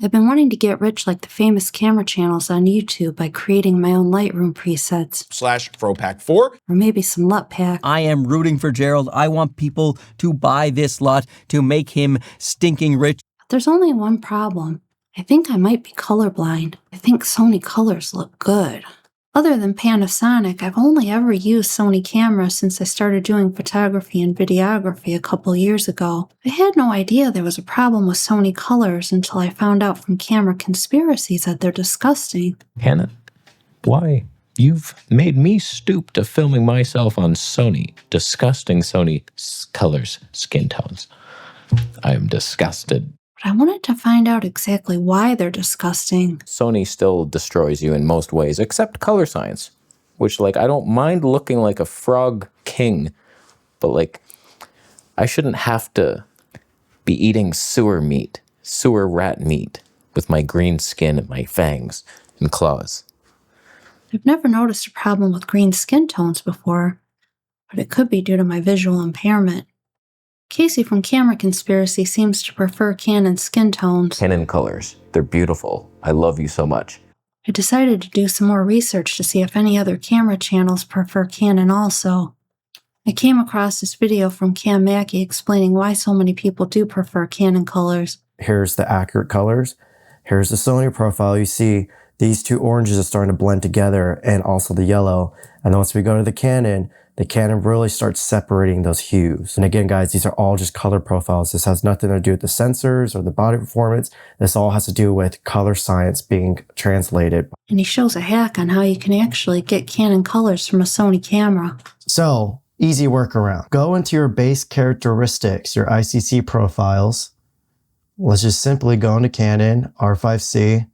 I've been wanting to get rich like the famous camera channels on YouTube by creating my own Lightroom presets. /FroPack4. Or maybe some LUT pack. I am rooting for Gerald. I want people to buy this LUT to make him stinking rich. But there's only one problem. I think I might be colorblind. I think Sony colors look good. Other than Panasonic, I've only ever used Sony cameras since I started doing photography and videography a couple years ago. I had no idea there was a problem with Sony colors until I found out from Camera Conspiracies that they're disgusting. Canon, why? You've made me stoop to filming myself on Sony. Disgusting Sony colors, skin tones. I am disgusted. But I wanted to find out exactly why they're disgusting. Sony still destroys you in most ways, except color science, which, I don't mind looking like a frog king, but, I shouldn't have to be eating sewer rat meat, with my green skin and my fangs and claws. I've never noticed a problem with green skin tones before, but it could be due to my visual impairment. Casey from Camera Conspiracy seems to prefer Canon skin tones. Canon colors. They're beautiful. I love you so much. I decided to do some more research to see if any other camera channels prefer Canon also. I came across this video from Cam Mackey explaining why so many people do prefer Canon colors. Here's the accurate colors. Here's the Sony profile. You see these two oranges are starting to blend together and also the yellow. And then once we go to the Canon really starts separating those hues. And again, guys, these are all just color profiles. This has nothing to do with the sensors or the body performance. This all has to do with color science being translated. And he shows a hack on how you can actually get Canon colors from a Sony camera. So, easy workaround. Go into your base characteristics, your ICC profiles. Let's just simply go into Canon, R5C,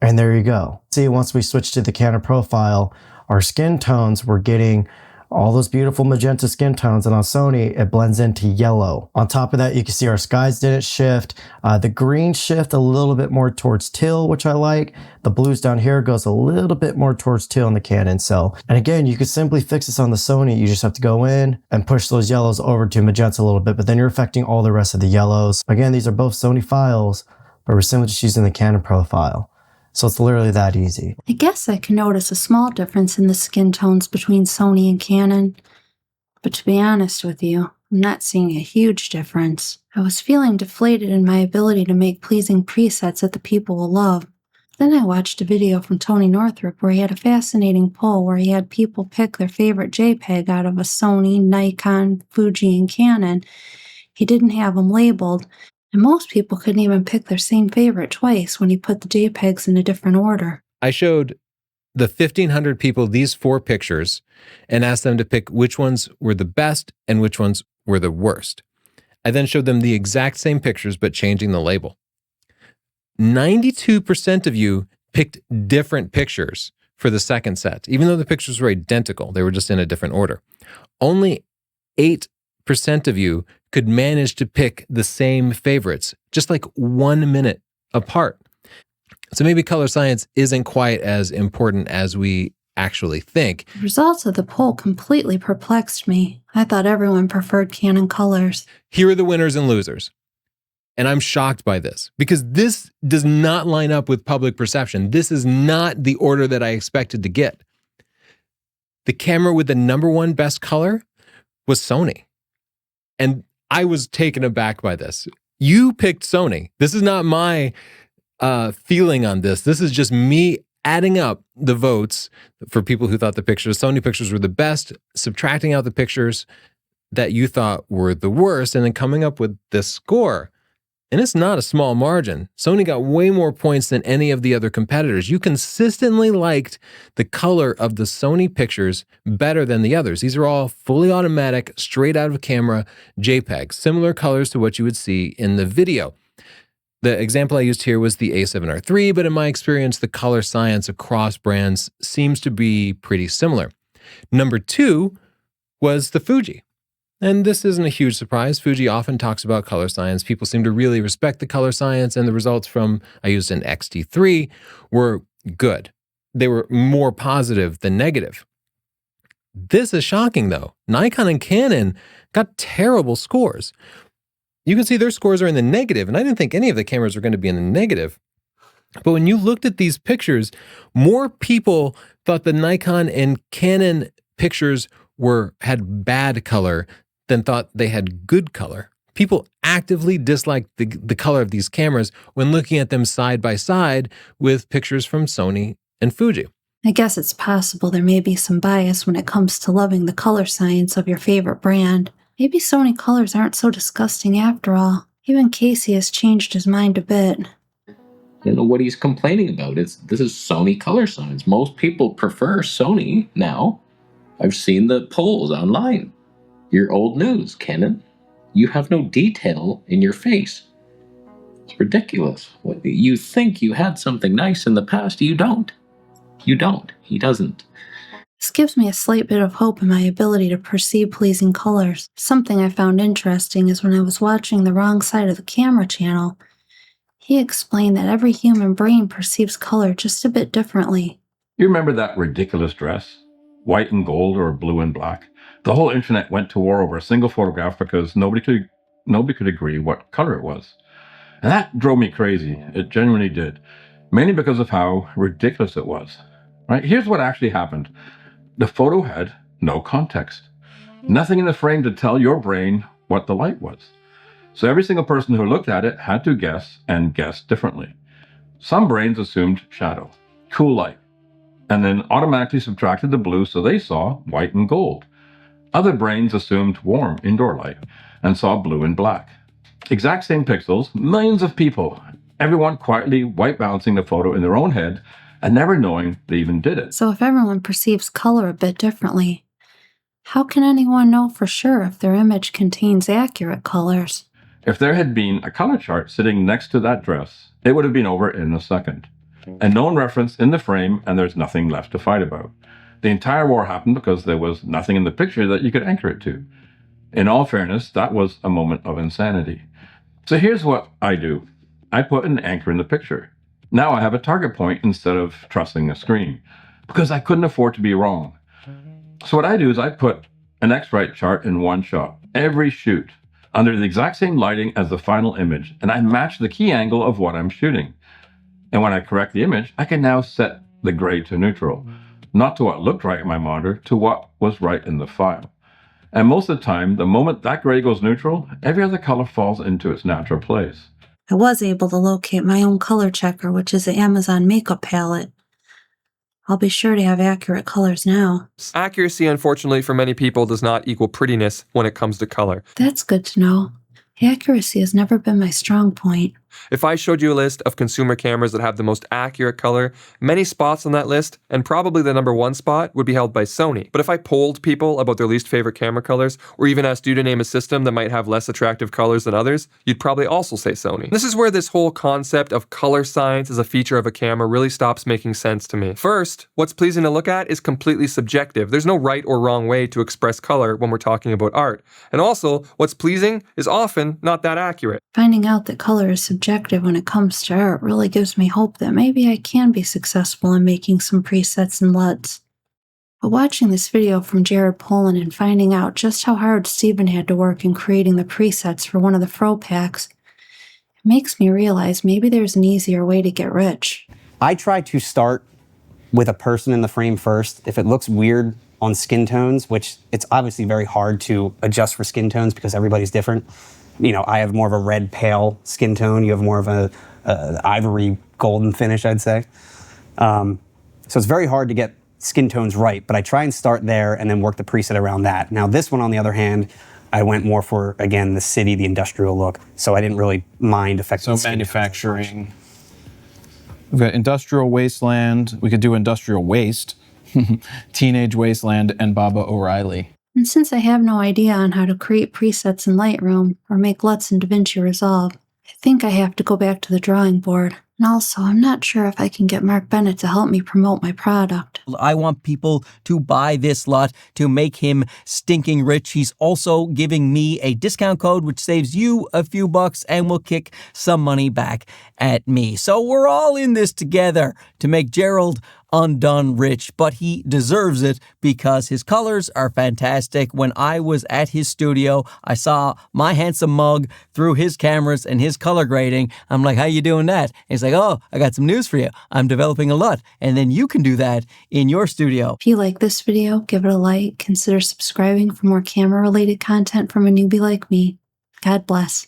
and there you go. See, once we switch to the Canon profile, our skin tones, we're getting all those beautiful magenta skin tones, and on Sony, it blends into yellow. On top of that, you can see our skies didn't shift. The green shift a little bit more towards teal, which I like. The blues down here goes a little bit more towards teal in the Canon. And again, you could simply fix this on the Sony. You just have to go in and push those yellows over to magenta a little bit, but then you're affecting all the rest of the yellows. Again, these are both Sony files, but we're simply just using the Canon profile. So it's literally that easy. I guess I can notice a small difference in the skin tones between Sony and Canon. But to be honest with you, I'm not seeing a huge difference. I was feeling deflated in my ability to make pleasing presets that the people will love. Then I watched a video from Tony Northrup where he had a fascinating poll where he had people pick their favorite JPEG out of a Sony, Nikon, Fuji, and Canon. He didn't have them labeled. And most people couldn't even pick their same favorite twice when he put the JPEGs in a different order. I showed the 1,500 people these 4 pictures and asked them to pick which ones were the best and which ones were the worst. I then showed them the exact same pictures but changing the label. 92% of you picked different pictures for the second set, even though the pictures were identical. They were just in a different order. Only 8% of you could manage to pick the same favorites, just 1 minute apart. So maybe color science isn't quite as important as we actually think. The results of the poll completely perplexed me. I thought everyone preferred Canon colors. Here are the winners and losers. And I'm shocked by this because this does not line up with public perception. This is not the order that I expected to get. The camera with the #1 best color was Sony. And I was taken aback by this. You picked Sony. This is not my feeling on this. This is just me adding up the votes for people who thought the Sony pictures were the best, subtracting out the pictures that you thought were the worst, and then coming up with this score. And it's not a small margin. Sony got way more points than any of the other competitors. You consistently liked the color of the Sony pictures better than the others. These are all fully automatic, straight out of camera JPEGs, similar colors to what you would see in the video. The example I used here was the A7R III, but in my experience, the color science across brands seems to be pretty similar. #2 was the Fuji. And this isn't a huge surprise. Fuji often talks about color science. People seem to really respect the color science, and the results from, I used an X-T3, were good. They were more positive than negative. This is shocking though. Nikon and Canon got terrible scores. You can see their scores are in the negative, and I didn't think any of the cameras were going to be in the negative. But when you looked at these pictures, more people thought the Nikon and Canon pictures had bad color than thought they had good color. People actively disliked the color of these cameras when looking at them side by side with pictures from Sony and Fuji. I guess it's possible there may be some bias when it comes to loving the color science of your favorite brand. Maybe Sony colors aren't so disgusting after all. Even Casey has changed his mind a bit. You know what he's complaining about? This is Sony color science. Most people prefer Sony now. I've seen the polls online. You're old news, Canon. You have no detail in your face. It's ridiculous. You think you had something nice in the past. You don't. You don't. He doesn't. This gives me a slight bit of hope in my ability to perceive pleasing colors. Something I found interesting is when I was watching the wrong side of the camera channel, he explained that every human brain perceives color just a bit differently. You remember that ridiculous dress? White and gold or blue and black? The whole internet went to war over a single photograph because nobody could agree what color it was. And that drove me crazy. It genuinely did. Mainly because of how ridiculous it was. Right? Here's what actually happened. The photo had no context. Nothing in the frame to tell your brain what the light was. So every single person who looked at it had to guess and guess differently. Some brains assumed shadow, cool light, and then automatically subtracted the blue so they saw white and gold. Other brains assumed warm indoor light and saw blue and black. Exact same pixels, millions of people, everyone quietly white balancing the photo in their own head and never knowing they even did it. So if everyone perceives color a bit differently, how can anyone know for sure if their image contains accurate colors? If there had been a color chart sitting next to that dress, it would have been over in a second. A known reference in the frame, and there's nothing left to fight about. The entire war happened because there was nothing in the picture that you could anchor it to. In all fairness, that was a moment of insanity. So here's what I do. I put an anchor in the picture. Now I have a target point instead of trusting a screen, because I couldn't afford to be wrong. So what I do is I put an X-Rite chart in one shot, every shoot, under the exact same lighting as the final image, and I match the key angle of what I'm shooting. And when I correct the image, I can now set the gray to neutral, not to what looked right in my monitor, to what was right in the file. And most of the time, the moment that gray goes neutral, every other color falls into its natural place. I was able to locate my own color checker, which is the Amazon makeup palette. I'll be sure to have accurate colors now. Accuracy, unfortunately, for many people does not equal prettiness when it comes to color. That's good to know. Accuracy has never been my strong point. If I showed you a list of consumer cameras that have the most accurate color, many spots on that list, and probably the number one spot, would be held by Sony. But if I polled people about their least favorite camera colors, or even asked you to name a system that might have less attractive colors than others, you'd probably also say Sony. This is where this whole concept of color science as a feature of a camera really stops making sense to me. First, what's pleasing to look at is completely subjective. There's no right or wrong way to express color when we're talking about art. And also, what's pleasing is often not that accurate. Finding out that color is subjective when it comes to art really gives me hope that maybe I can be successful in making some presets and LUTs. But watching this video from Jared Polin and finding out just how hard Steven had to work in creating the presets for one of the Fro packs, it makes me realize maybe there's an easier way to get rich. I try to start with a person in the frame first. If it looks weird on skin tones, which it's obviously very hard to adjust for skin tones because everybody's different. You know, I have more of a red pale skin tone. You have more of a ivory golden finish, I'd say. So it's very hard to get skin tones right, but I try and start there and then work the preset around that. Now this one, on the other hand, I went more for, again, the city, the industrial look. So I didn't really mind affecting So manufacturing. We've got industrial wasteland. We could do industrial waste, teenage wasteland, and Baba O'Reilly. And since I have no idea on how to create presets in Lightroom or make LUTs in DaVinci Resolve, I think I have to go back to the drawing board. And also, I'm not sure if I can get Mark Bennett to help me promote my product. I want people to buy this lot to make him stinking rich. He's also giving me a discount code which saves you a few bucks and will kick some money back at me. So we're all in this together to make Gerald undone Rich, but he deserves it because his colors are fantastic. When I was at his studio, I saw my handsome mug through his cameras and his color grading. I'm like, how you doing that? And he's like, oh, I got some news for you. I'm developing a LUT, and then you can do that in your studio. If you like this video, give it a like, consider subscribing for more camera-related content from a newbie like me. God bless.